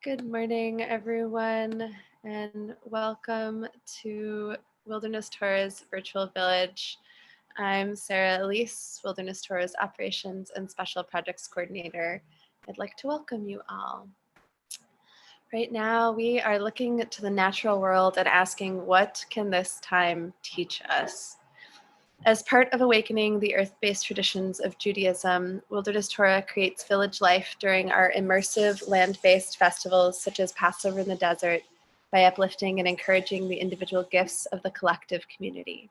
Good morning, everyone, and welcome to Wilderness Tours Virtual Village. I'm Sarah Elise, Wilderness Tours Operations and Special Projects Coordinator. I'd like to welcome you all. Right now, we are looking to the natural world and asking, what can this time teach us? As part of awakening the earth-based traditions of Judaism, Wilderness Torah creates village life during our immersive land-based festivals such as Passover in the Desert by uplifting and encouraging the individual gifts of the collective community.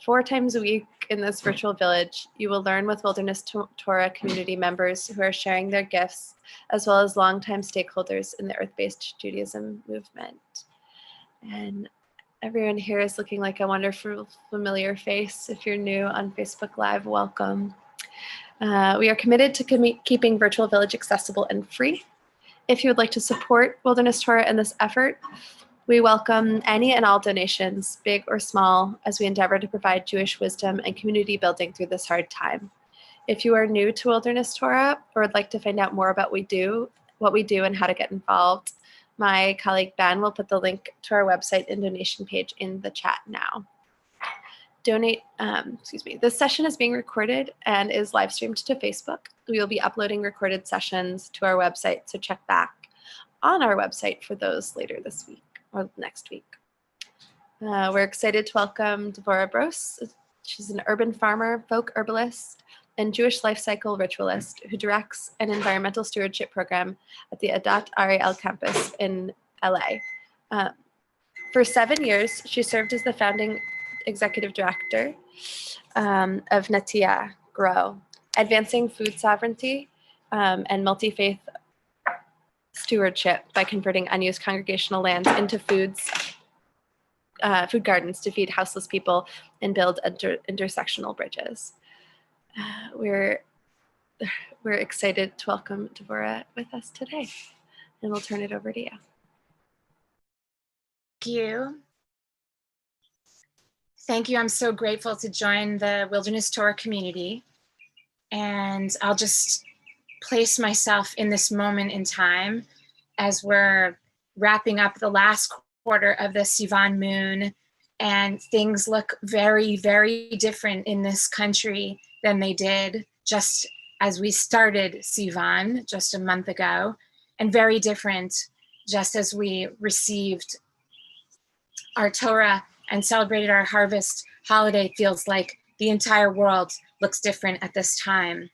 4 times a week in this virtual village, you will learn with Wilderness Torah community members who are sharing their gifts, as well as longtime stakeholders in the earth-based Judaism movement. And everyone here is looking like a wonderful, familiar face. If you're new on Facebook Live, welcome. We are committed to keeping Virtual Village accessible and free. If you would like to support Wilderness Torah in this effort, we welcome any and all donations, big or small, as we endeavor to provide Jewish wisdom and community building through this hard time. If you are new to Wilderness Torah or would like to find out more about what we do and how to get involved, my colleague Ben will put the link to our website and donation page in the chat now. This session is being recorded and is live streamed to Facebook. We will be uploading recorded sessions to our website, so check back on our website for those later this week or next week. We're excited to welcome Devorah Bros. She's an urban farmer, folk herbalist, and Jewish life cycle ritualist who directs an environmental stewardship program at the Adat Ariel campus in LA. For 7 years, she served as the founding executive director of Natia Grow, advancing food sovereignty and multi-faith stewardship by converting unused congregational lands into food gardens to feed houseless people and build intersectional bridges. We're excited to welcome Devorah with us today, and we'll turn it over to you. Thank you. Thank you. I'm so grateful to join the Wilderness Torah community. And I'll just place myself in this moment in time as we're wrapping up the last quarter of the Sivan moon, and things look very, very different in this country than they did just as we started Sivan just a month ago, and very different just as we received our Torah and celebrated our harvest holiday. Feels like the entire world looks different at this time.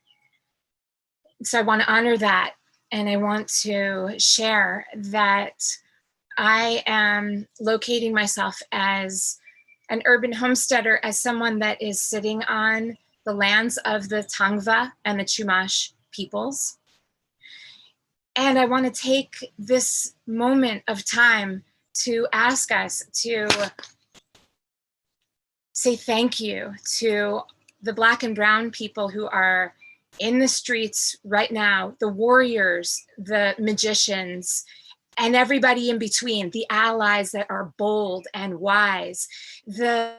So I want to honor that, and I want to share that I am locating myself as an urban homesteader, as someone that is sitting on the lands of the Tangva and the Chumash peoples. And I want to take this moment of time to ask us to say thank you to the Black and Brown people who are in the streets right now, the warriors, the magicians, and everybody in between, the allies that are bold and wise, the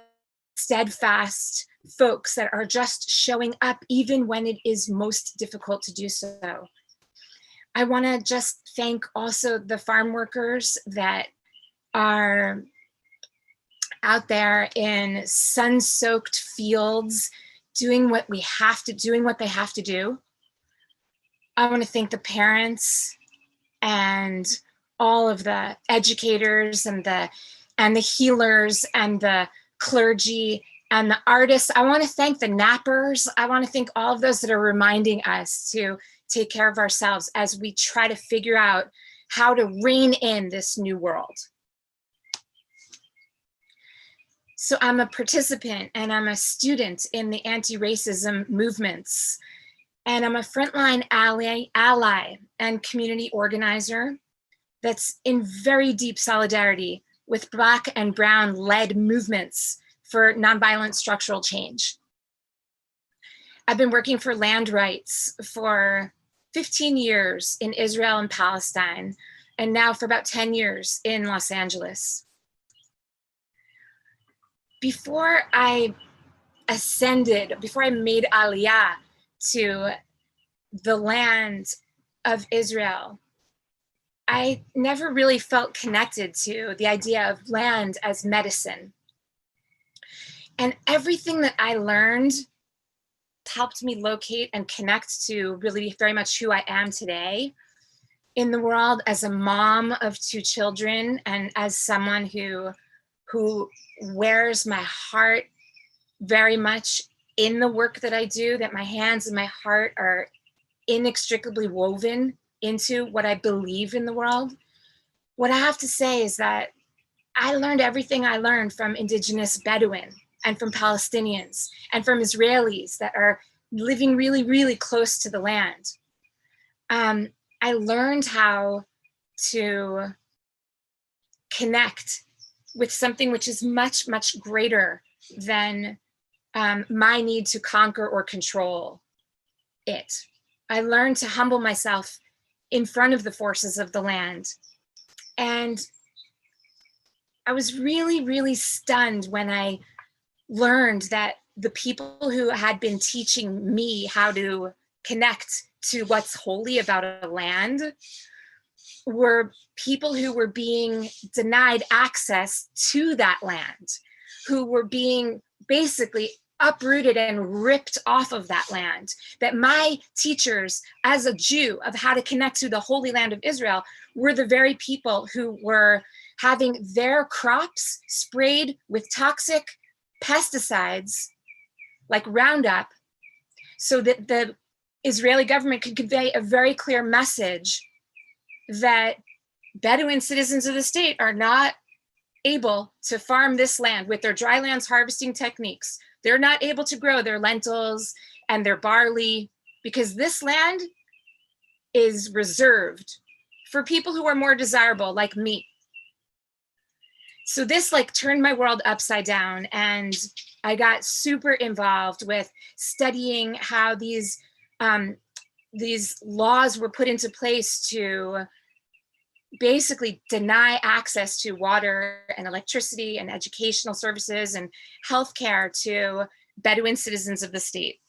steadfast folks that are just showing up even when it is most difficult to do so. I want to just thank also the farm workers that are out there in sun-soaked fields, doing what they have to do. I want to thank the parents and all of the educators and the healers and the clergy and the artists. I want to thank the nappers. I want to thank all of those that are reminding us to take care of ourselves as we try to figure out how to rein in this new world. So I'm a participant and I'm a student in the anti-racism movements, and I'm a frontline ally and community organizer that's in very deep solidarity with Black and Brown led movements for nonviolent structural change. I've been working for land rights for 15 years in Israel and Palestine, and now for about 10 years in Los Angeles. Before I made Aliyah to the land of Israel, I never really felt connected to the idea of land as medicine. And everything that I learned helped me locate and connect to really very much who I am today in the world, as a mom of 2 children and as someone who wears my heart very much in the work that I do, that my hands and my heart are inextricably woven into what I believe in the world. What I have to say is that I learned everything I learned from indigenous Bedouin and from Palestinians and from Israelis that are living really, really close to the land. I learned how to connect with something which is much, much greater than my need to conquer or control it. I learned to humble myself in front of the forces of the land. And I was really, really stunned when I learned that the people who had been teaching me how to connect to what's holy about a land were people who were being denied access to that land, who were being basically uprooted and ripped off of that land. That my teachers as a Jew of how to connect to the Holy Land of Israel were the very people who were having their crops sprayed with toxic pesticides like Roundup, so that the Israeli government could convey a very clear message that Bedouin citizens of the state are not able to farm this land with their dry lands harvesting techniques. They're not able to grow their lentils and their barley because this land is reserved for people who are more desirable, like me. So this turned my world upside down, and I got super involved with studying how these laws were put into place to basically deny access to water and electricity and educational services and healthcare to Bedouin citizens of the state.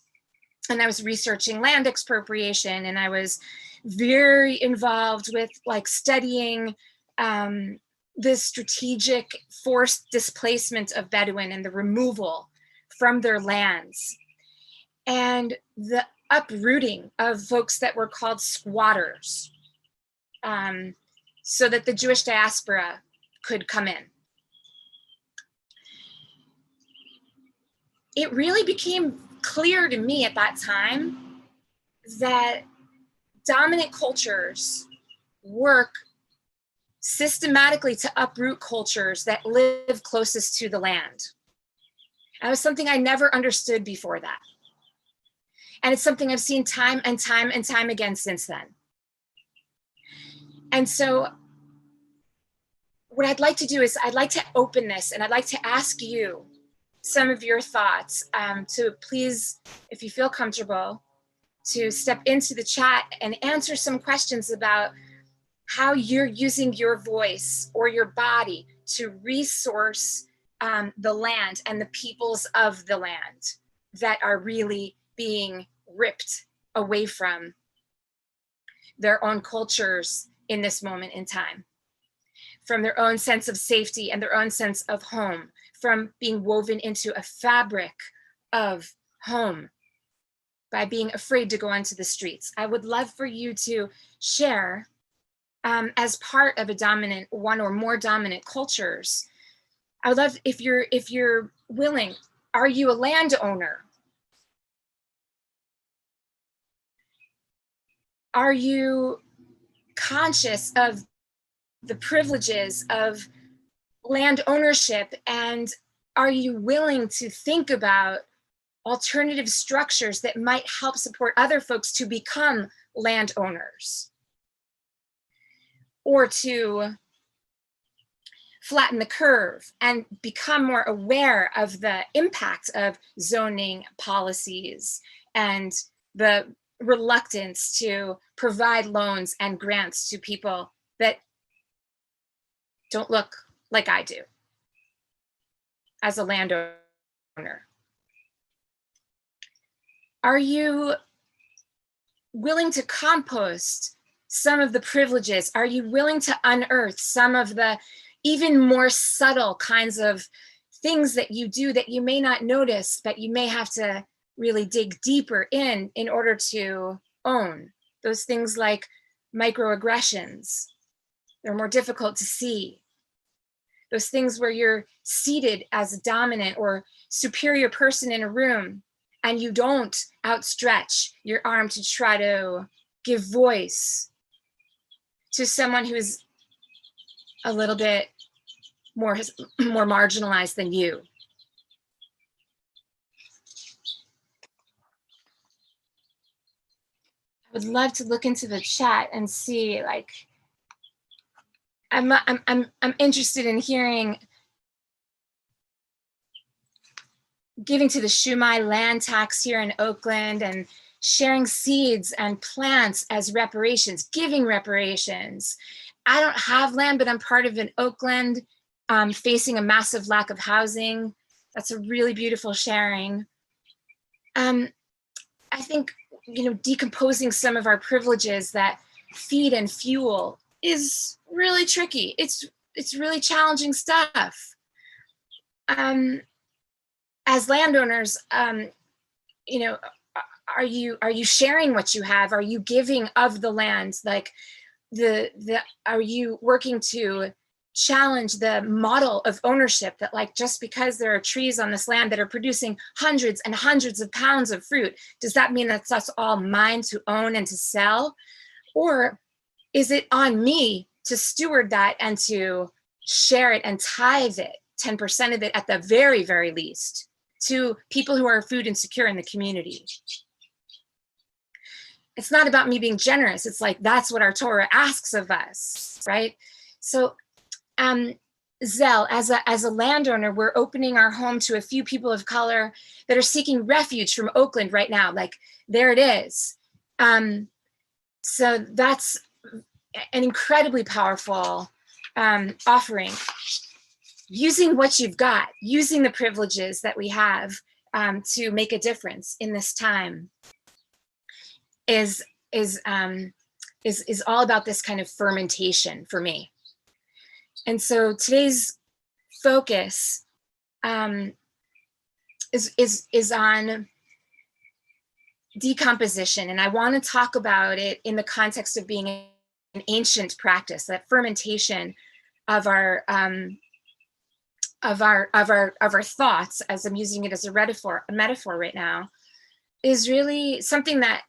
And I was researching land expropriation, and I was very involved with like studying the strategic forced displacement of Bedouin and the removal from their lands and the uprooting of folks that were called squatters, so that the Jewish diaspora could come in. It really became clear to me at that time that dominant cultures work systematically to uproot cultures that live closest to the land. That was something I never understood before that. And it's something I've seen time and time and time again since then. And so what I'd like to do is I'd like to open this, and I'd like to ask you some of your thoughts, to please, if you feel comfortable, to step into the chat and answer some questions about how you're using your voice or your body to resource the land and the peoples of the land that are really being ripped away from their own cultures in this moment in time, from their own sense of safety and their own sense of home, from being woven into a fabric of home by being afraid to go onto the streets. I would love for you to share, as part of a dominant, one or more dominant cultures. I would love if you're willing. Are you a landowner? Are you conscious of the privileges of land ownership, and are you willing to think about alternative structures that might help support other folks to become landowners, or to flatten the curve and become more aware of the impact of zoning policies and the reluctance to provide loans and grants to people that don't look like I do as a landowner? Are you willing to compost some of the privileges? Are you willing to unearth some of the even more subtle kinds of things that you do that you may not notice, but you may have to really dig deeper in order to own? Those things like microaggressions, they're more difficult to see. Those things where you're seated as a dominant or superior person in a room and you don't outstretch your arm to try to give voice to someone who is a little bit more marginalized than you. I would love to look into the chat and see, like, I'm interested in hearing giving to the Shumai land tax here in Oakland and sharing seeds and plants as reparations, giving reparations. I don't have land, but I'm part of an Oakland facing a massive lack of housing. That's a really beautiful sharing. I think, decomposing some of our privileges that feed and fuel is really tricky. It's really challenging stuff. As landowners, are you sharing what you have? Are you giving of the land? Like are you working to challenge the model of ownership that, like, just because there are trees on this land that are producing hundreds and hundreds of pounds of fruit, does that mean that's all mine to own and to sell? Or is it on me to steward that and to share it and tithe it, 10% of it at the very, very least, to people who are food insecure in the community? It's not about me being generous. It's like, that's what our Torah asks of us, right? So Zell, as a landowner, we're opening our home to a few people of color that are seeking refuge from Oakland right now. Like, there it is. So that's an incredibly powerful offering. Using what you've got, using the privileges that we have to make a difference in this time is all about this kind of fermentation for me. And so today's focus is on decomposition, and I want to talk about it in the context of being an ancient practice. That fermentation of our thoughts, as I'm using it as a metaphor right now, is really something that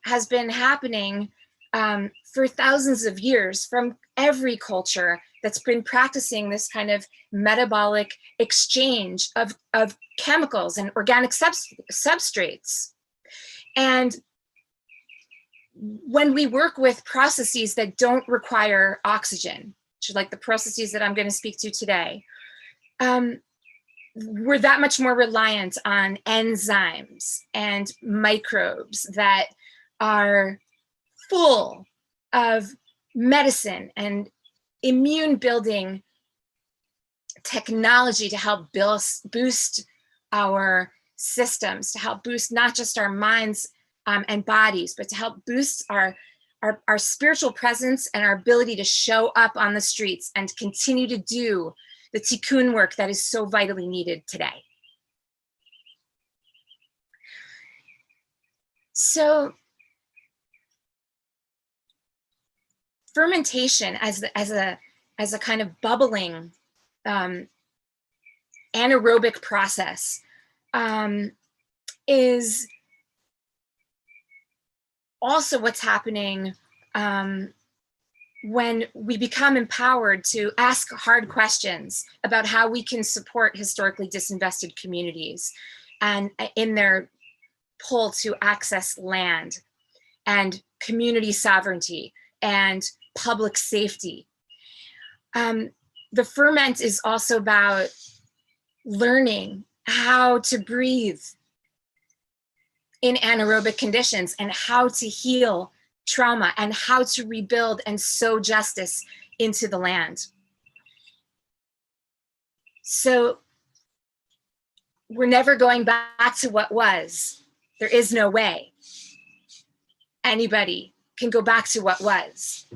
has been happening for thousands of years from every culture that's been practicing this kind of metabolic exchange of chemicals and organic substrates. And when we work with processes that don't require oxygen, which is like the processes that I'm going to speak to today, we're that much more reliant on enzymes and microbes that are full of medicine and immune building technology to help boost our systems, to help boost not just our minds and bodies, but to help boost our spiritual presence and our ability to show up on the streets and continue to do the tikkun work that is so vitally needed today. So fermentation as a kind of bubbling anaerobic process is also what's happening when we become empowered to ask hard questions about how we can support historically disinvested communities and in their pull to access land and community sovereignty and public safety. The ferment is also about learning how to breathe in anaerobic conditions and how to heal trauma and how to rebuild and sow justice into the land. So we're never going back to what was. There is no way anybody can go back to what was.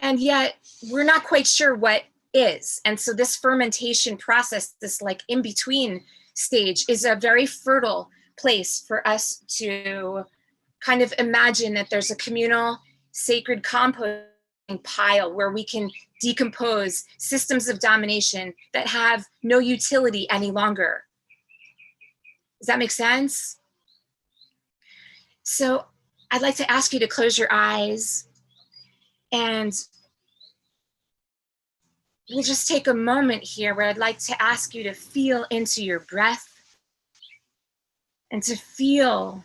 And yet we're not quite sure what is. And so this fermentation process, this like in-between stage, is a very fertile place for us to kind of imagine that there's a communal sacred composting pile where we can decompose systems of domination that have no utility any longer. Does that make sense? So I'd like to ask you to close your eyes, and we'll just take a moment here where I'd like to ask you to feel into your breath and to feel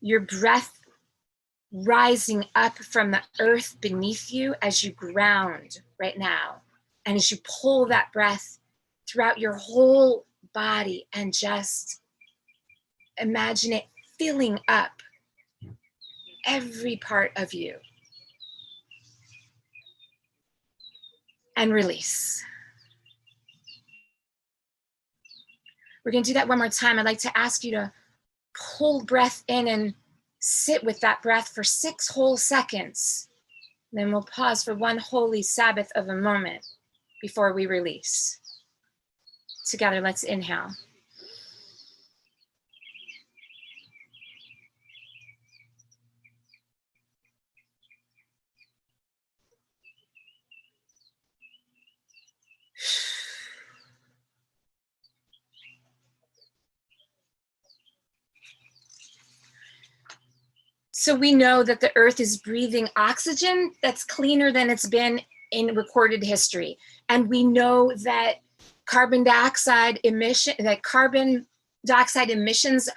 your breath rising up from the earth beneath you as you ground right now. And as you pull that breath throughout your whole body and just imagine it filling up every part of you. And release. We're going to do that one more time. I'd like to ask you to pull breath in and sit with that breath for 6 whole seconds. Then we'll pause for one holy Sabbath of a moment before we release. Together, let's inhale. So we know that the earth is breathing oxygen that's cleaner than it's been in recorded history. And we know that carbon dioxide emissions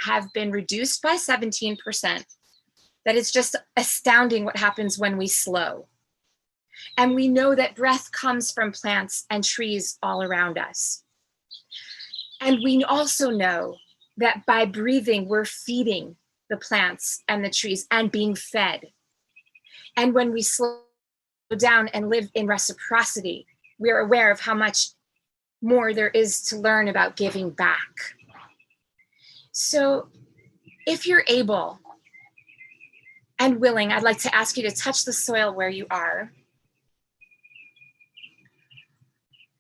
have been reduced by 17%. That it's just astounding what happens when we slow. And we know that breath comes from plants and trees all around us. And we also know that by breathing, we're feeding the plants and the trees and being fed. And when we slow down and live in reciprocity, we're aware of how much more there is to learn about giving back. So if you're able and willing, I'd like to ask you to touch the soil where you are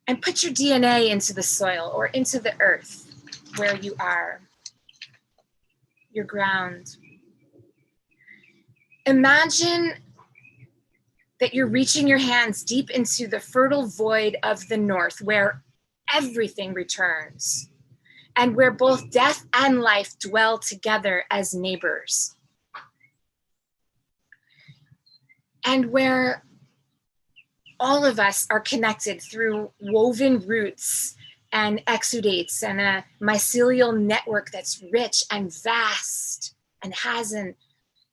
and put your DNA into the soil or into the earth where you are, your ground. Imagine that you're reaching your hands deep into the fertile void of the north where everything returns and where both death and life dwell together as neighbors. And where all of us are connected through woven roots and exudates and a mycelial network that's rich and vast and has an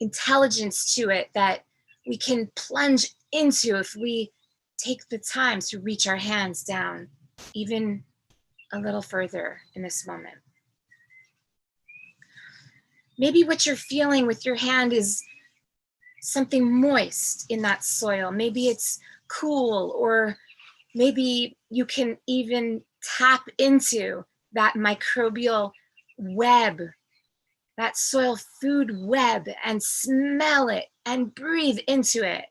intelligence to it that we can plunge into if we take the time to reach our hands down even a little further in this moment. Maybe what you're feeling with your hand is something moist in that soil. Maybe it's cool, or maybe you can even tap into that microbial web, that soil food web, and smell it and breathe into it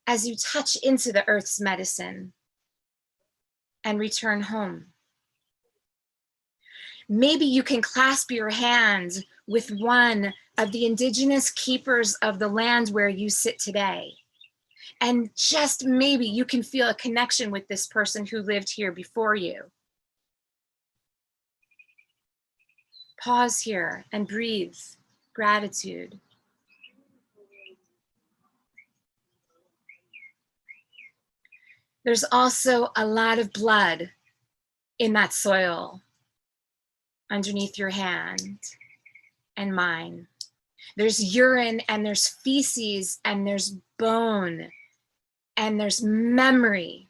as you touch into the earth's medicine and return home. Maybe you can clasp your hand with one of the indigenous keepers of the land where you sit today. And just maybe you can feel a connection with this person who lived here before you. Pause here and breathe gratitude. There's also a lot of blood in that soil underneath your hand and mine. There's urine and there's feces and there's bone and there's memory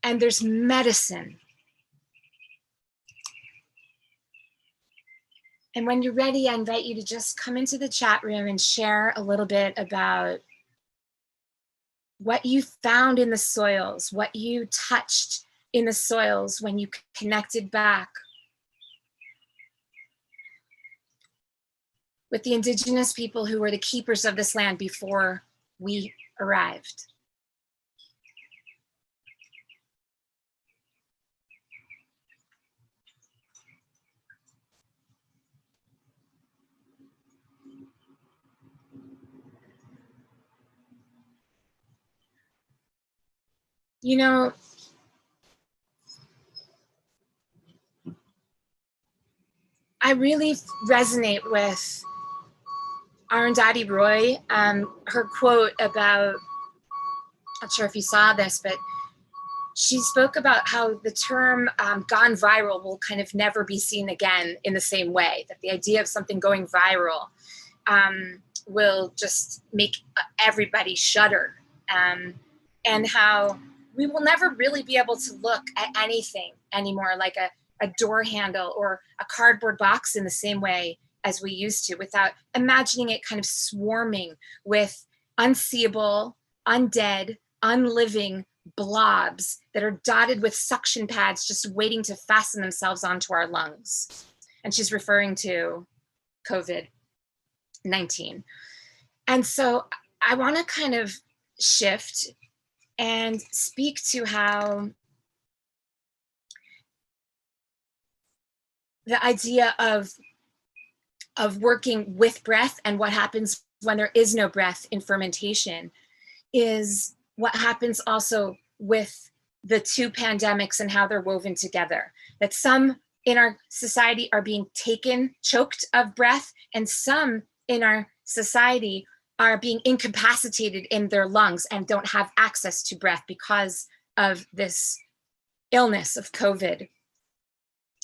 and there's medicine. And when you're ready, I invite you to just come into the chat room and share a little bit about what you found in the soils, what you touched in the soils when you connected back with the indigenous people who were the keepers of this land before we arrived. You know, I really resonate with Arundhati Roy, her quote about, not sure if you saw this, but she spoke about how the term gone viral will kind of never be seen again in the same way, that the idea of something going viral will just make everybody shudder, and how we will never really be able to look at anything anymore like a door handle or a cardboard box in the same way as we used to, without imagining it kind of swarming with unseeable, undead, unliving blobs that are dotted with suction pads just waiting to fasten themselves onto our lungs. And she's referring to COVID-19. And so I want to kind of shift and speak to how the idea of working with breath and what happens when there is no breath in fermentation is what happens also with the two pandemics and how they're woven together. That some in our society are being choked of breath, and some in our society are being incapacitated in their lungs and don't have access to breath because of this illness of COVID,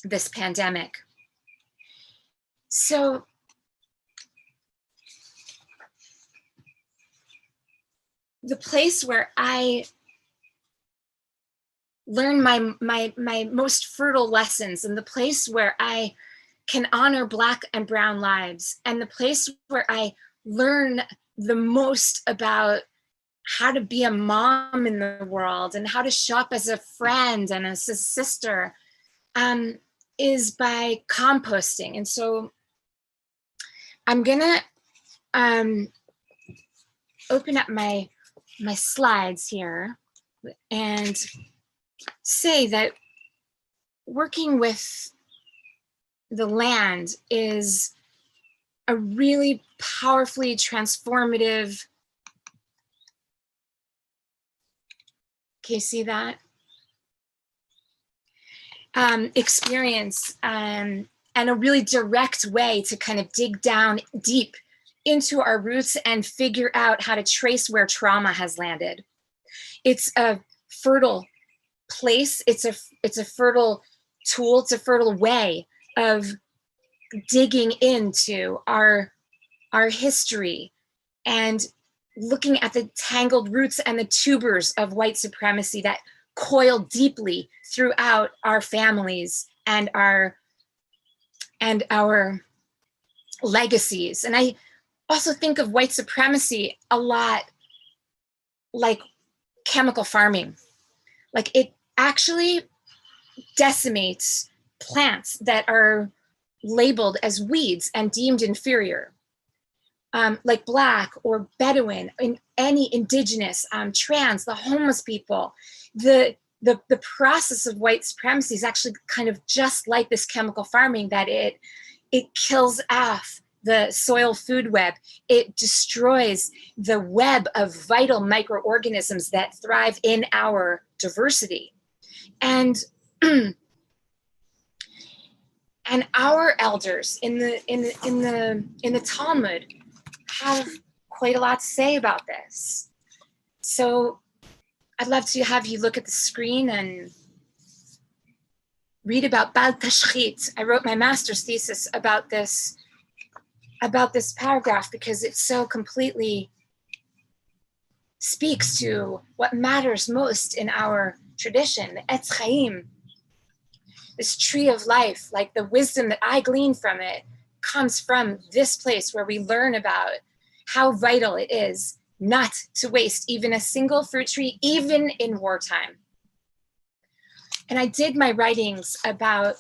this pandemic. So the place where I learn my most fertile lessons, and the place where I can honor Black and brown lives, and the place where I learn the most about how to be a mom in the world and how to show up as a friend and as a sister is by composting. And so I'm gonna open up my slides here and say that working with the land is a really powerfully transformative. Can you see that? Experience and a really direct way to kind of dig down deep into our roots and figure out how to trace where trauma has landed. It's a fertile place. It's a fertile tool. It's a fertile way of digging into our history and looking at the tangled roots and the tubers of white supremacy that coil deeply throughout our families and our legacies. And I also think of white supremacy a lot like chemical farming. Like, it actually decimates plants that are labeled as weeds and deemed inferior, like Black or Bedouin, in any indigenous, trans, the homeless people. The process of white supremacy is actually kind of just like this chemical farming, that it kills off the soil food web. It destroys the web of vital microorganisms that thrive in our diversity. And and our elders in the Talmud have quite a lot to say about this. So I'd love to have you look at the screen and read about Bal Tashchit. I wrote my master's thesis about this paragraph because it so completely speaks to what matters most in our tradition, the Etz Chaim, this tree of life. Like, the wisdom that I glean from it comes from this place where we learn about how vital it is not to waste even a single fruit tree, even in wartime. And I did my writings about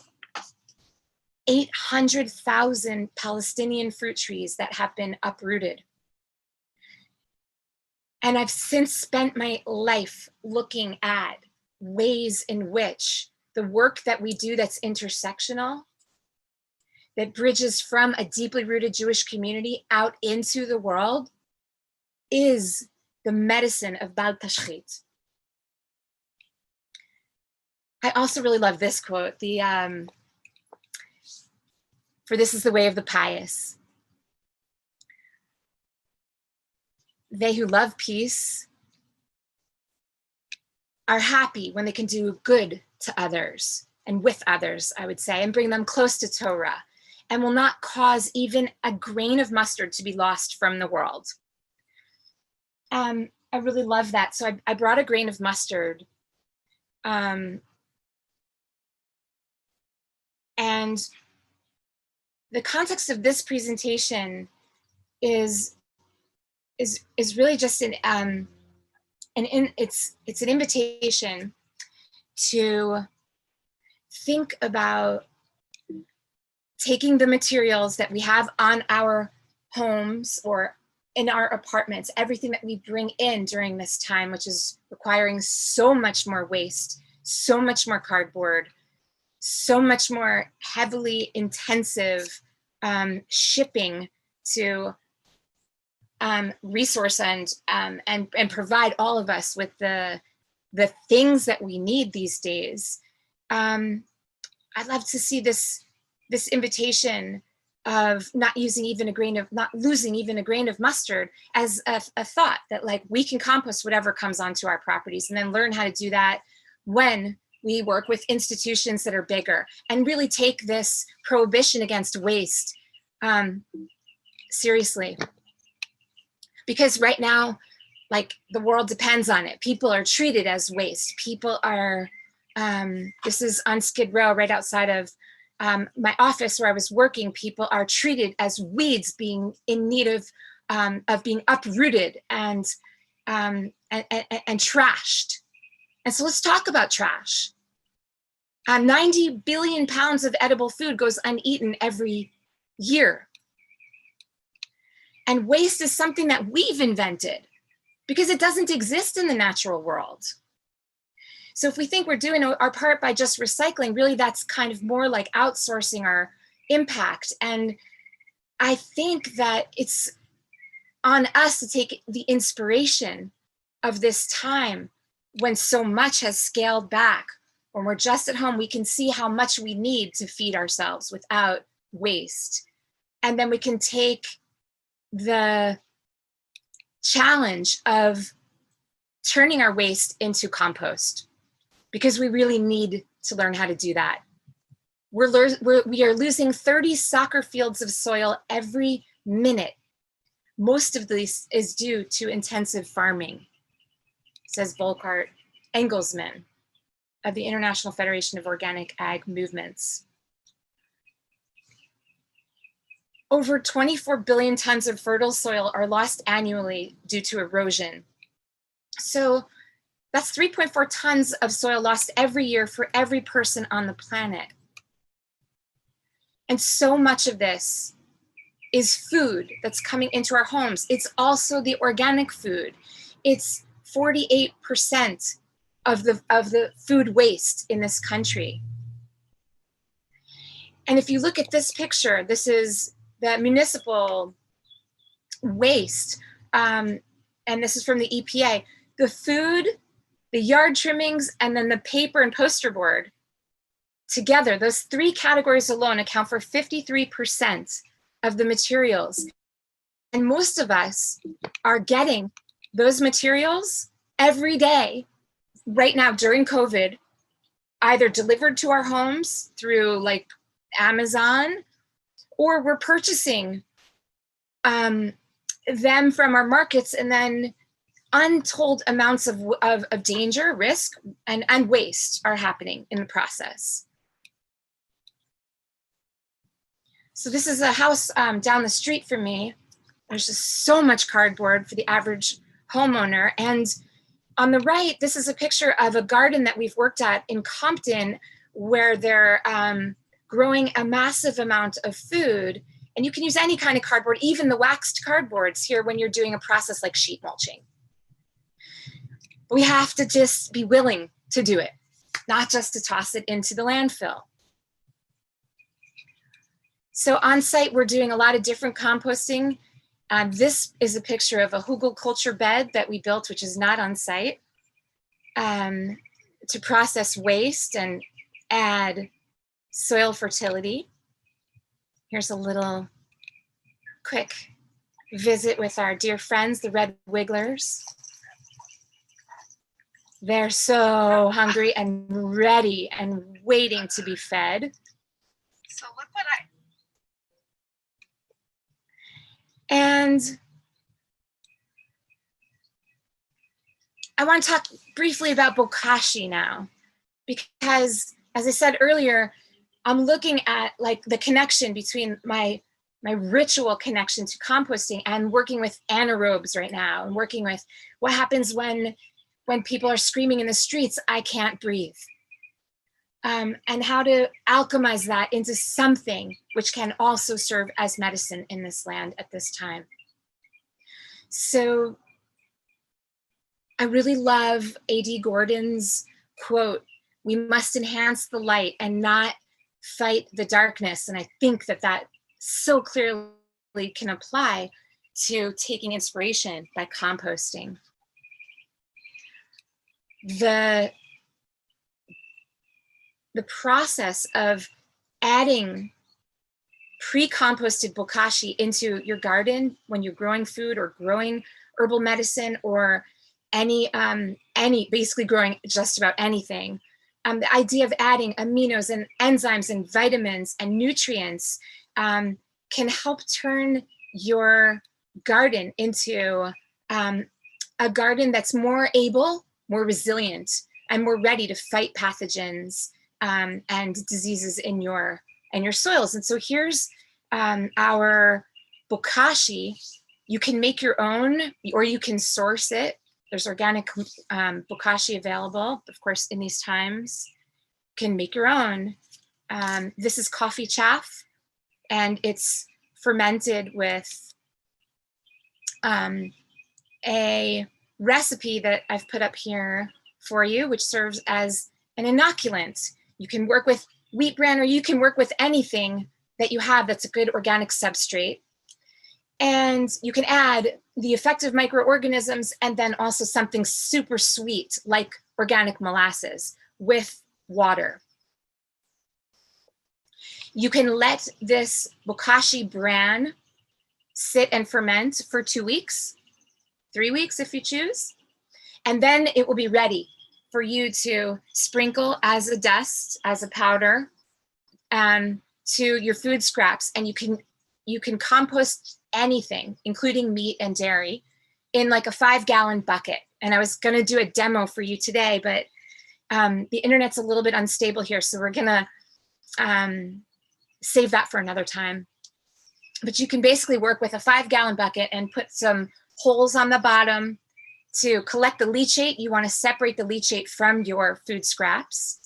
800,000 Palestinian fruit trees that have been uprooted. And I've since spent my life looking at ways in which the work that we do that's intersectional, that bridges from a deeply rooted Jewish community out into the world, is the medicine of Bal Tashchit. I also really love this quote, for this is the way of the pious. They who love peace are happy when they can do good to others and with others, I would say, and bring them close to Torah, and will not cause even a grain of mustard to be lost from the world. I really love that. So I brought a grain of mustard. And the context of this presentation is really just it's an invitation to think about taking the materials that we have on our homes or in our apartments, everything that we bring in during this time, which is requiring so much more waste, so much more cardboard, so much more heavily intensive shipping to resource and provide all of us with the things that we need these days. I'd love to see this invitation of not losing even a grain of mustard as a thought that, like, we can compost whatever comes onto our properties, and then learn how to do that when we work with institutions that are bigger, and really take this prohibition against waste seriously. Because right now, like, the world depends on it. People are treated as waste. People are, this is on Skid Row, right outside of my office where I was working. People are treated as weeds, being in need of of being uprooted and trashed. And so let's talk about trash. 90 billion pounds of edible food goes uneaten every year. And waste is something that we've invented because it doesn't exist in the natural world. So if we think we're doing our part by just recycling, really that's kind of more like outsourcing our impact. And I think that it's on us to take the inspiration of this time when so much has scaled back. When we're just at home, we can see how much we need to feed ourselves without waste. And then we can take the challenge of turning our waste into compost, because we really need to learn how to do that. We are losing 30 soccer fields of soil every minute. Most of this is due to intensive farming, says Volkart Engelsman of the International Federation of Organic Ag Movements. Over 24 billion tons of fertile soil are lost annually due to erosion. So that's 3.4 tons of soil lost every year for every person on the planet. And so much of this is food that's coming into our homes. It's also the organic food. It's 48% of the food waste in this country. And if you look at this picture, this is the municipal waste, and this is from the EPA. The food, the yard trimmings, and then the paper and poster board together, those three categories alone account for 53% of the materials. And most of us are getting those materials every day right now during COVID, either delivered to our homes through like Amazon, or we're purchasing them from our markets, and then untold amounts of danger, risk, and waste are happening in the process. So this is a house down the street from me. There's just so much cardboard for the average homeowner. And on the right, this is a picture of a garden that we've worked at in Compton, where they're growing a massive amount of food. And you can use any kind of cardboard, even the waxed cardboards here when you're doing a process like sheet mulching. But we have to just be willing to do it, not just to toss it into the landfill. So on site, we're doing a lot of different composting. This is a picture of a hugelkultur bed that we built, which is not on site, to process waste and add soil fertility. Here's a little quick visit with our dear friends, the red wigglers. They're so hungry and ready and waiting to be fed. So look what And I want to talk briefly about bokashi now, because as I said earlier, I'm looking at like the connection between my ritual connection to composting and working with anaerobes right now, and working with what happens when people are screaming in the streets, I can't breathe. And how to alchemize that into something which can also serve as medicine in this land at this time. So I really love A.D. Gordon's quote, "We must enhance the light and not fight the darkness." And I think that so clearly can apply to taking inspiration by composting. The process of adding pre-composted bokashi into your garden when you're growing food or growing herbal medicine or basically growing just about anything. The idea of adding aminos and enzymes and vitamins and nutrients can help turn your garden into a garden that's more able, more resilient, and more ready to fight pathogens and diseases in your soils. And so here's our bokashi You can make your own, or you can source it. There's organic bokashi available, of course, in these times. You can make your own. This is coffee chaff, and it's fermented with a recipe that I've put up here for you, which serves as an inoculant. You can work with wheat bran, or you can work with anything that you have that's a good organic substrate. And you can add the effective microorganisms and then also something super sweet like organic molasses with water. You can let this bokashi bran sit and ferment for 2 weeks, 3 weeks if you choose, and then it will be ready for you to sprinkle as a dust, as a powder, to your food scraps. And you can compost anything, including meat and dairy, in like a 5-gallon bucket. And I was going to do a demo for you today, but the internet's a little bit unstable here, so we're going to save that for another time. But you can basically work with a 5-gallon bucket and put some holes on the bottom to collect the leachate. You want to separate the leachate from your food scraps,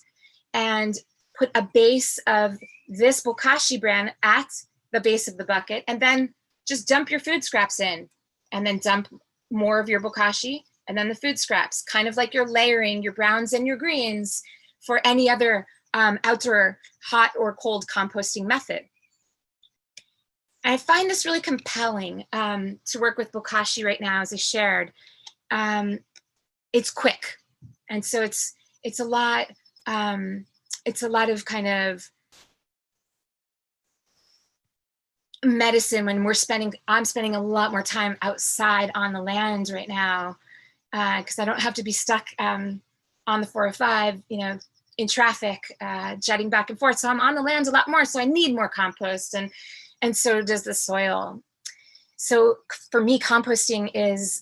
and put a base of this bokashi bran at the base of the bucket, and then just dump your food scraps in, and then dump more of your bokashi, and then the food scraps, kind of like you're layering your browns and your greens for any other outdoor hot or cold composting method. And I find this really compelling to work with bokashi right now, as I shared. It's quick, and so it's a lot of kind of medicine when I'm spending a lot more time outside on the land right now, because I don't have to be stuck on the 405, in traffic, jetting back and forth. So I'm on the land a lot more. So I need more compost, and so does the soil. So for me, composting is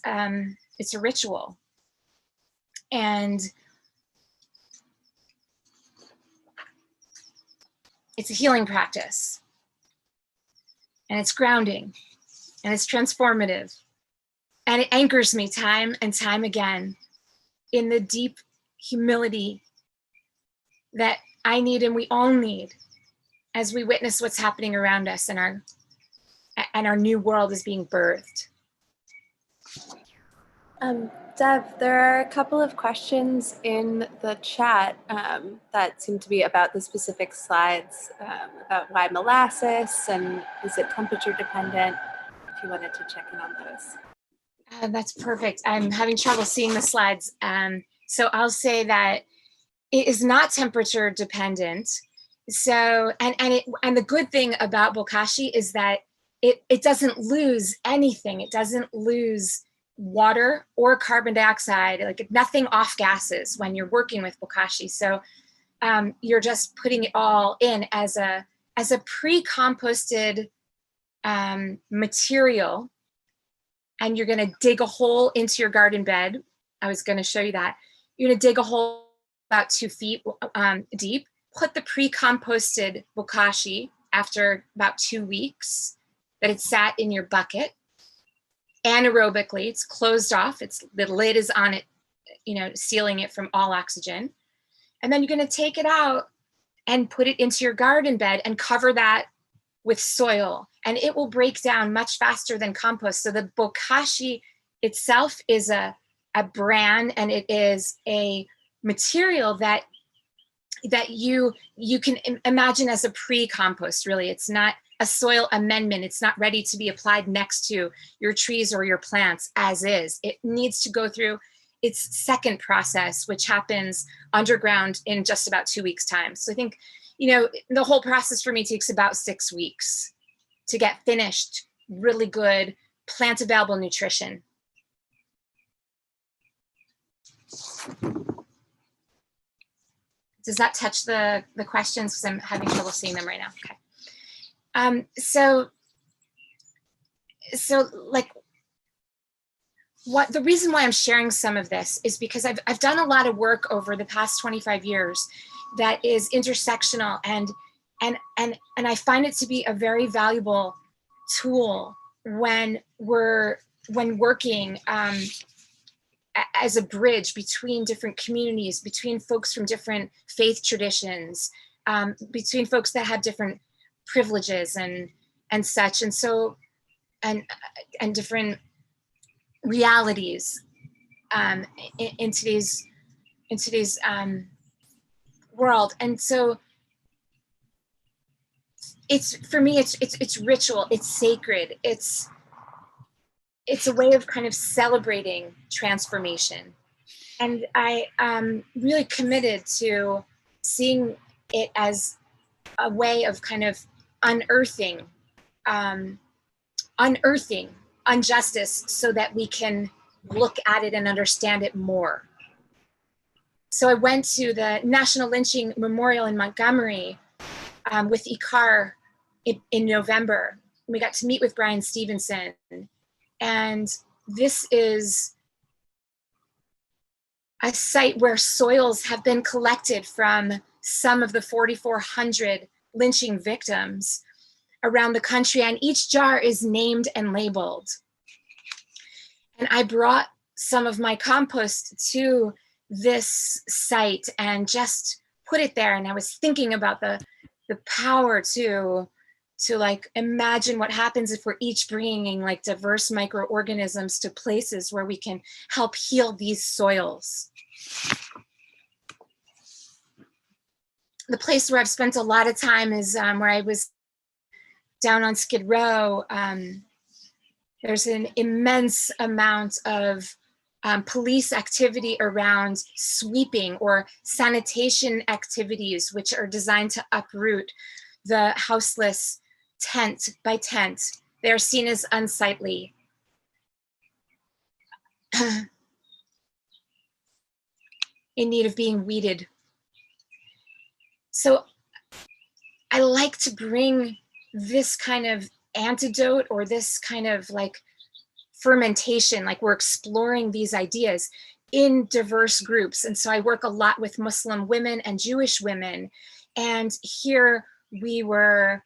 it's a ritual, and it's a healing practice, and it's grounding, and it's transformative, and it anchors me time and time again in the deep humility that I need and we all need as we witness what's happening around us, and our new world is being birthed. Deb, there are a couple of questions in the chat that seem to be about the specific slides, about why molasses, and is it temperature dependent, if you wanted to check in on those. That's perfect. I'm having trouble seeing the slides. So I'll say that it is not temperature dependent. So, and the good thing about bokashi is that it doesn't lose anything. It doesn't lose water or carbon dioxide, like nothing off gases when you're working with bokashi. So you're just putting it all in as a pre-composted material, and you're going to dig a hole into your garden bed. I was going to show you that. You're going to dig a hole about 2 feet deep, put the pre-composted bokashi after about 2 weeks that it sat in your bucket. Anaerobically, it's closed off. The lid is on it, sealing it from all oxygen. And then you're going to take it out and put it into your garden bed and cover that with soil, and it will break down much faster than compost. So the bokashi itself is a bran, and it is a material that you can imagine as a pre-compost. Really, it's not a soil amendment. It's not ready to be applied next to your trees or your plants as is. It needs to go through its second process, which happens underground in just about 2 weeks' time. So I think, the whole process for me takes about 6 weeks to get finished, really good plant available nutrition. Does that touch the questions? Because I'm having trouble seeing them right now. Okay. So like, the reason why I'm sharing some of this is because I've done a lot of work over the past 25 years that is intersectional, and I find it to be a very valuable tool when working as a bridge between different communities, between folks from different faith traditions, between folks that have different privileges and such, and so and different realities in today's world. And so it's, for me, it's ritual, it's sacred, it's a way of kind of celebrating transformation. And I am really committed to seeing it as a way of kind of unearthing injustice so that we can look at it and understand it more. So I went to the National Lynching Memorial in Montgomery with Ikar in November. We got to meet with Brian Stevenson. And this is a site where soils have been collected from some of the 4,400 lynching victims around the country, and each jar is named and labeled. And I brought some of my compost to this site and just put it there. And I was thinking about the power to like imagine what happens if we're each bringing like diverse microorganisms to places where we can help heal these soils. The place where I've spent a lot of time is where I was down on Skid Row. There's an immense amount of police activity around sweeping or sanitation activities, which are designed to uproot the houseless tent by tent. They are seen as unsightly. In need of being weeded. So I like to bring this kind of antidote or this kind of like fermentation, like we're exploring these ideas in diverse groups. And so I work a lot with Muslim women and Jewish women. And here we were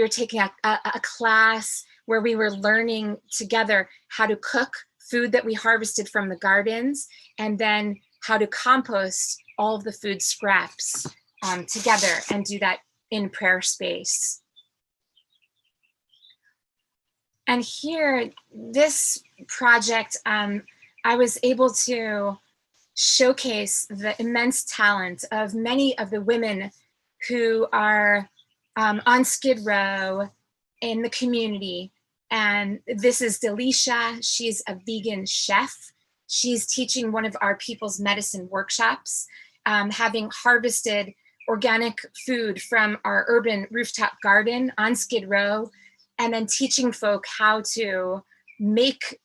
taking a class where we were learning together how to cook food that we harvested from the gardens, and then how to compost all of the food scraps together and do that in prayer space. And here, this project, I was able to showcase the immense talent of many of the women who are on Skid Row in the community. And this is Delisha. She's a vegan chef. She's teaching one of our People's Medicine workshops, having harvested organic food from our urban rooftop garden on Skid Row, and then teaching folk how to make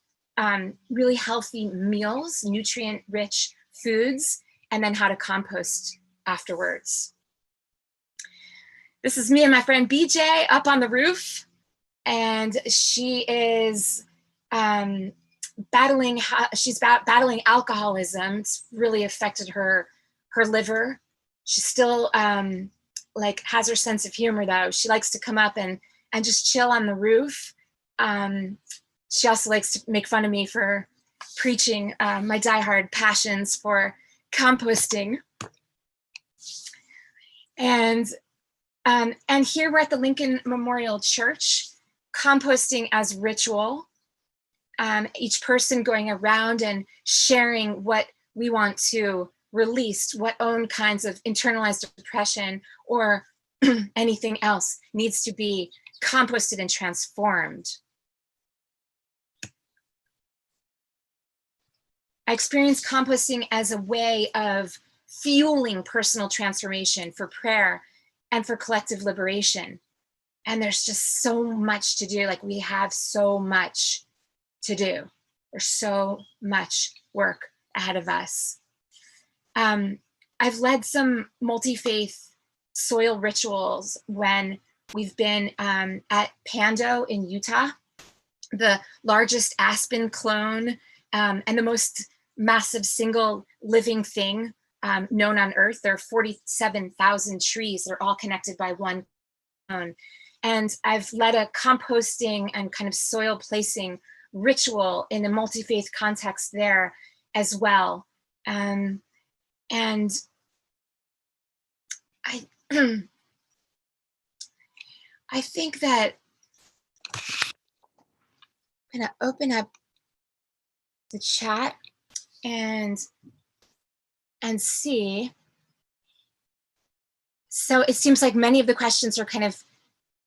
really healthy meals, nutrient-rich foods, and then how to compost afterwards. This is me and my friend BJ up on the roof, and she is battling alcoholism. It's really affected her liver. She still like has her sense of humor though. She likes to come up and just chill on the roof. She also likes to make fun of me for preaching my diehard passions for composting. And here we're at the Lincoln Memorial Church, composting as ritual. Each person going around and sharing what we want to release, what own kinds of internalized depression or anything else needs to be composted and transformed. I experience composting as a way of fueling personal transformation for prayer and for collective liberation. And there's just so much to do. Like, we have so much to do. There's so much work ahead of us. I've led some multi-faith soil rituals when we've been at Pando in Utah, the largest aspen clone and the most massive single living thing known on Earth. There are 47,000 trees that are all connected by one clone. And I've led a composting and kind of soil placing ritual in a multi-faith context there as well. And I, I think that I'm gonna open up the chat and see. So it seems like many of the questions are kind of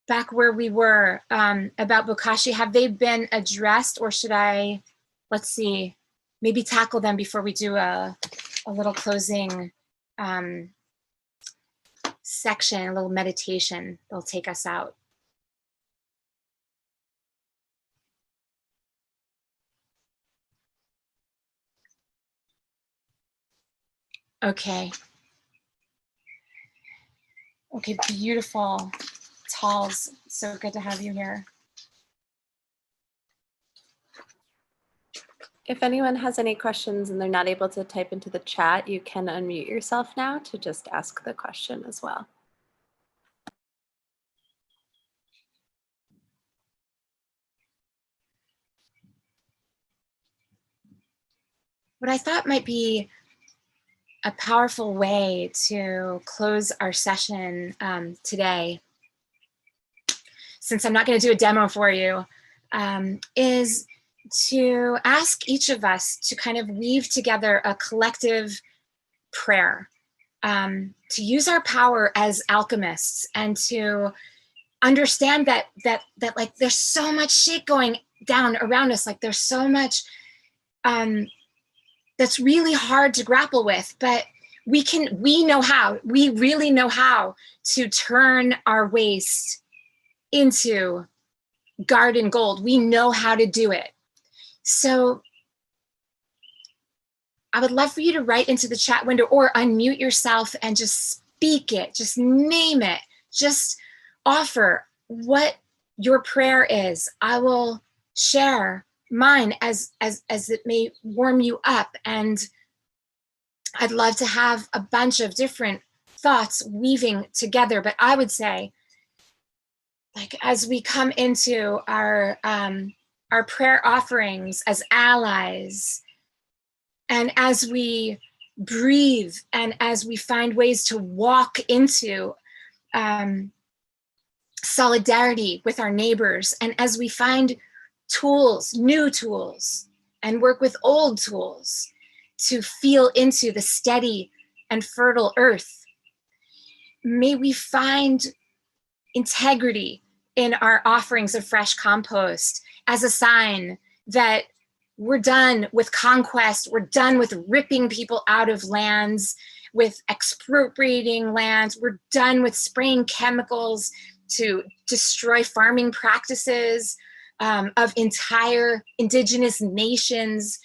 back where we were about Bokashi. Have they been addressed, or should I, let's see, maybe tackle them before we do a little closing section, a little meditation that'll take us out. Okay. Okay, beautiful. Talls, so good to have you here. If anyone has any questions and they're not able to type into the chat, you can unmute yourself now to just ask the question as well. What I thought might be a powerful way to close our session today, since I'm not going to do a demo for you, is to ask each of us to kind of weave together a collective prayer, to use our power as alchemists and to understand that like there's so much shit going down around us, like there's so much that's really hard to grapple with, but we really know how to turn our waste into garden gold. We know how to do it. So I would love for you to write into the chat window or unmute yourself and just speak it, just name it, just offer what your prayer is. I will share mine as it may warm you up. And I'd love to have a bunch of different thoughts weaving together. But I would say, like, as we come into our prayer offerings as allies, and as we breathe, and as we find ways to walk into solidarity with our neighbors, and as we find tools, new tools, and work with old tools to feel into the steady and fertile earth, may we find integrity in our offerings of fresh compost as a sign that we're done with conquest, we're done with ripping people out of lands, with expropriating lands, we're done with spraying chemicals to destroy farming practices of entire indigenous nations.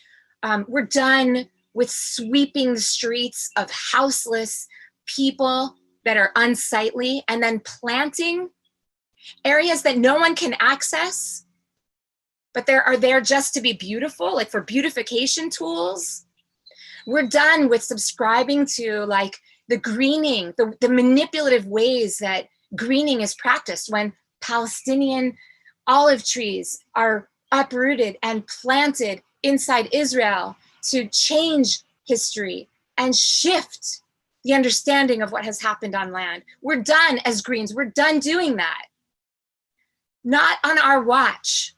We're done with sweeping the streets of houseless people that are unsightly and then planting areas that no one can access, but are there just to be beautiful, like for beautification tools. We're done with subscribing to like the greening, the manipulative ways that greening is practiced when Palestinian olive trees are uprooted and planted inside Israel to change history and shift the understanding of what has happened on land. We're done as Greens, we're done doing that. Not on our watch.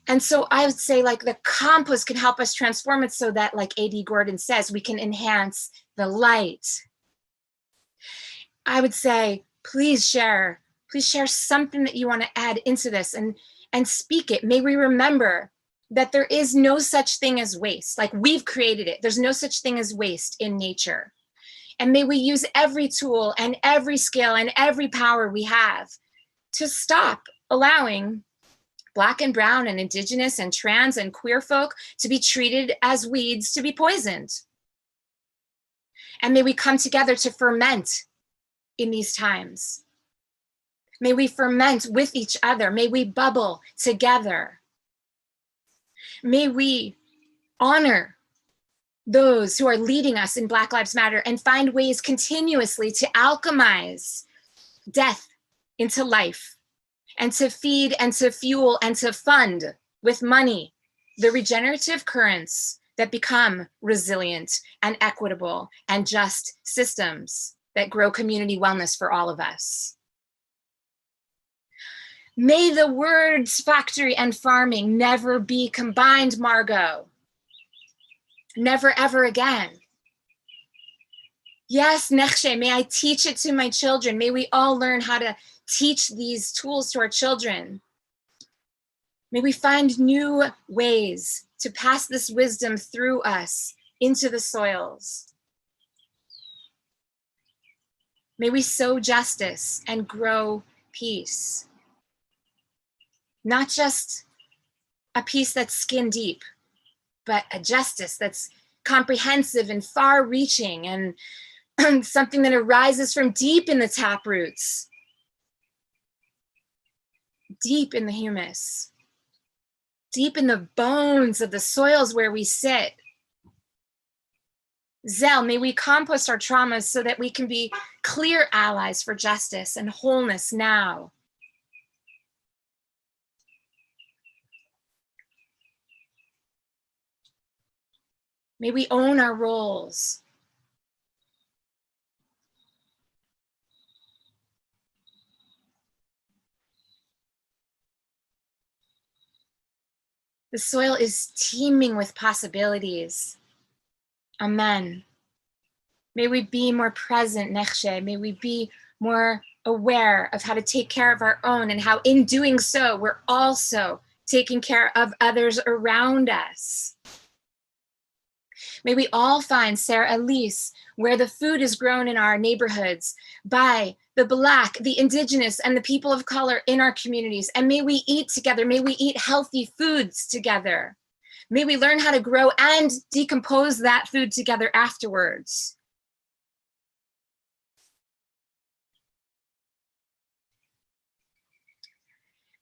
And so I would say, like, the compost can help us transform it so that, like A.D. Gordon says, we can enhance the light. I would say, please share something that you want to add into this and speak it. May we remember that there is no such thing as waste. Like, we've created it. There's no such thing as waste in nature. And may we use every tool and every skill and every power we have to stop allowing Black and brown and indigenous and trans and queer folk to be treated as weeds to be poisoned. And may we come together to ferment in these times. May we ferment with each other. May we bubble together. May we honor those who are leading us in Black Lives Matter and find ways continuously to alchemize death into life and to feed and to fuel and to fund with money the regenerative currents that become resilient and equitable and just systems that grow community wellness for all of us. May the words factory and farming never be combined, Margot. Never, ever again. Yes, Neche, may I teach it to my children. May we all learn how to teach these tools to our children. May we find new ways to pass this wisdom through us into the soils. May we sow justice and grow peace. Not just a peace that's skin deep, but a justice that's comprehensive and far reaching and something that arises from deep in the taproots, deep in the humus, deep in the bones of the soils where we sit. Zel, may we compost our traumas so that we can be clear allies for justice and wholeness now. May we own our roles. The soil is teeming with possibilities. Amen. May we be more present, Neche. May we be more aware of how to take care of our own and how in doing so, we're also taking care of others around us. May we all find, Sarah Elise, where the food is grown in our neighborhoods by the Black, the Indigenous, and the people of color in our communities. And may we eat together. May we eat healthy foods together. May we learn how to grow and decompose that food together afterwards.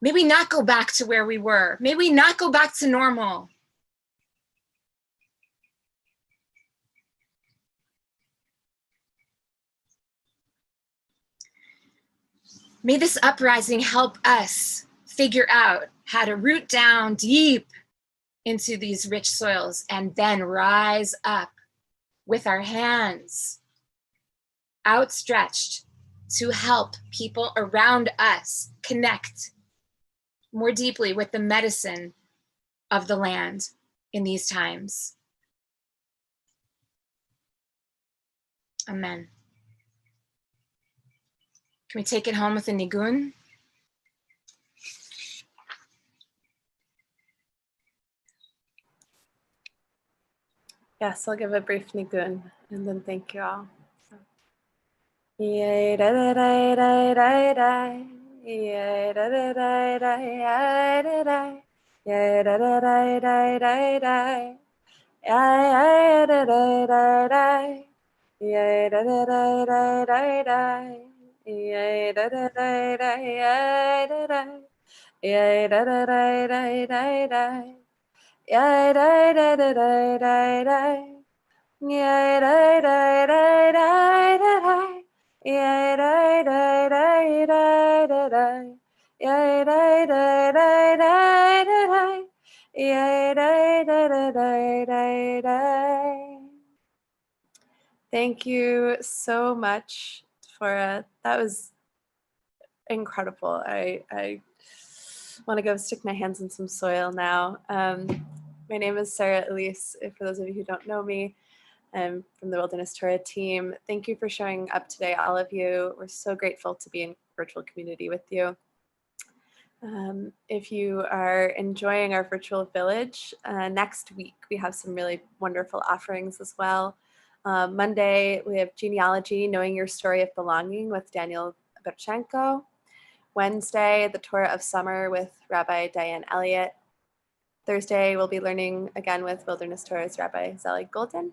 May we not go back to where we were. May we not go back to normal. May this uprising help us figure out how to root down deep into these rich soils and then rise up with our hands outstretched to help people around us connect more deeply with the medicine of the land in these times. Amen. Can we take it home with a nigun? Yes, I'll give a brief nigun and then thank you all. Thank you so much for that was incredible. I want to go stick my hands in some soil now. My name is Sarah Elise. For those of you who don't know me, I'm from the Wilderness Torah team. Thank you for showing up today, all of you. We're so grateful to be in virtual community with you. If you are enjoying our virtual village, next week we have some really wonderful offerings as well. Monday, we have Genealogy, Knowing Your Story of Belonging with Daniel Berchenko. Wednesday, the Torah of Summer with Rabbi Diane Elliott. Thursday, we'll be learning again with Wilderness Torah's Rabbi Zelig Golden.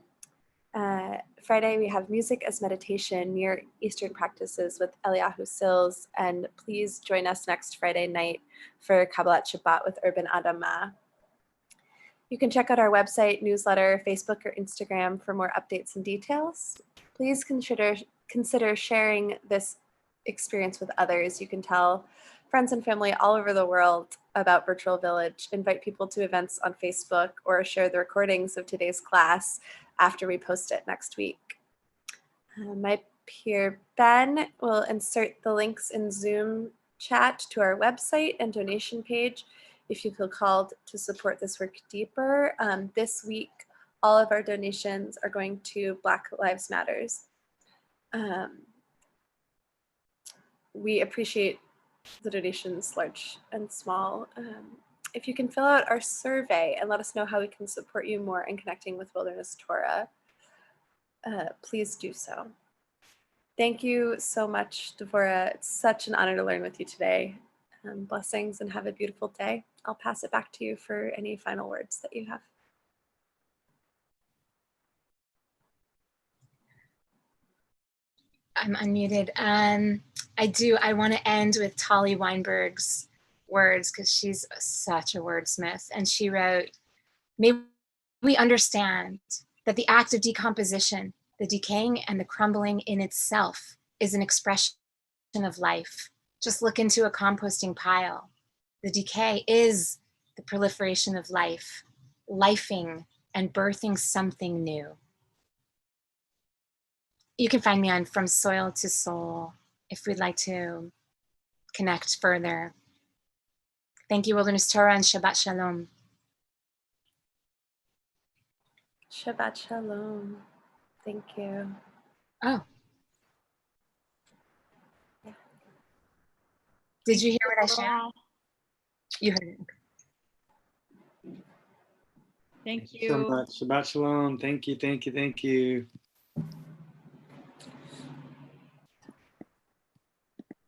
Friday, we have Music as Meditation, Near Eastern Practices with Eliyahu Sills. And please join us next Friday night for Kabbalat Shabbat with Urban Adama. You can check out our website, newsletter, Facebook, or Instagram for more updates and details. Please consider sharing this experience with others. You can tell friends and family all over the world about Virtual Village, invite people to events on Facebook, or share the recordings of today's class after we post it next week. My peer Ben will insert the links in Zoom chat to our website and donation page if you feel called to support this work deeper. This week, all of our donations are going to Black Lives Matters. We appreciate the donations, large and small. If you can fill out our survey and let us know how we can support you more in connecting with Wilderness Torah, please do so. Thank you so much, Devorah. It's such an honor to learn with you today. Blessings and have a beautiful day. I'll pass it back to you for any final words that you have. I'm unmuted. I want to end with Tolly Weinberg's words because she's such a wordsmith. And she wrote, "May we understand that the act of decomposition, the decaying and the crumbling in itself, is an expression of life. Just look into a composting pile. The decay is the proliferation of life, lifing and birthing something new." You can find me on From Soil to Soul if we'd like to connect further. Thank you, Wilderness Torah, and Shabbat Shalom. Shabbat Shalom. Thank you. Oh. Yeah. Did you hear what I shared? You heard it. Thank you so much. Shabbat Shalom. Thank you, thank you, thank you.